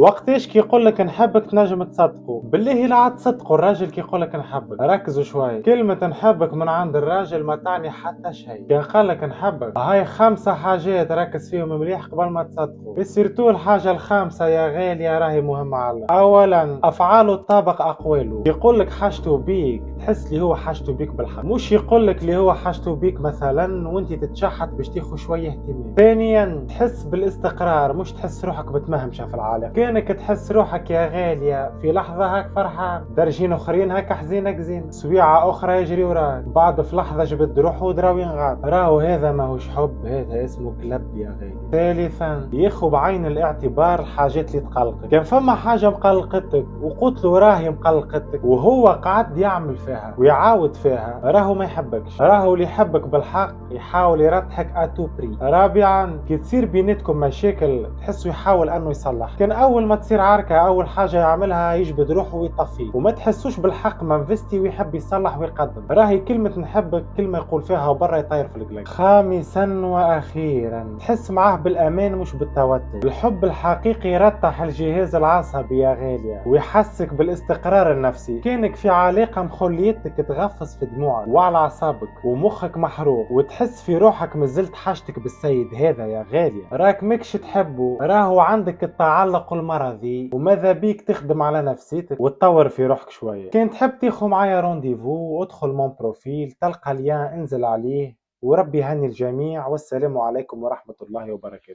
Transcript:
وقتاش كي يقول لك نحبك تنجم تصدقه بالله لا عاد تصدقوا الراجل كي يقول لك نحبك. ركزوا شوي، كلمة نحبك من عند الراجل ما تعني حتى شيء. كان قال لك نحبك هاي 5 حاجات ركز فيهم مليح قبل ما تصدقوا. سيرتو الحاجة الخامسة يا غالية راهي مهمة على أولا أفعاله تطابق أقواله. يقول لك حاجته بيك تحس لي هو حاجته بيك بالحق، مش يقول لك اللي هو حاجته بيك مثلا وانت تتشحت باش تاخذ شوية اهتمام. ثانيا تحس بالاستقرار، مش تحس روحك بتمهمشة في العالم. كانك تحس روحك يا غالية في لحظة هاك فرحان، درجين اخرين هاك حزينك زين، سويعة اخرى يجري وراك، بعد في لحظة جبت روحه ودراو ينغاد. راهو هذا ماهوش حب، هذا اسمه كلب يا غالي. ثالثا ياخو بعين الاعتبار الحاجات اللي تقلقك. كان فما حاجة مقلقتك وقلت له راهي مقلقتك وهو قعد يعمل فيها ويعاود فيها، راهو ما يحبكش. راهو اللي يحبك بالحق يحاول يرتحك اتو بري. رابعا كي تصير بيناتكم مشاكل تحسوا يحاول انه يصلح. كان اول ما تصير عركة اول حاجة يعملها يجبد روحه ويطفيه، وما تحسوش بالحق منفستي ويحب يصلح ويقدم. راهي كلمة نحبك كلمة يقول فيها وبرا يطير في القلق. خامسا واخيرا تحس معاه بالامان مش بالتوتر. الحب الحقيقي يرتح الجهاز العصبي يا غالية ويحسك بالاستقرار النفسي. كانك في علاقة مخليتك تغفص في دموعك وعلى اعصابك ومخك محروق وتحس في روحك مازلت حاجتك بالسيد هذا يا غالية. راك ماكش تحبه، راهو عندك التعلق المرضي وماذا بيك تخدم على نفسيتك وتطور في روحك شوية. كان تحب تاخو معايا رونديفو ادخل مون بروفيل تلقى ليان انزل عليه، وربي يهني الجميع والسلام عليكم ورحمة الله وبركاته.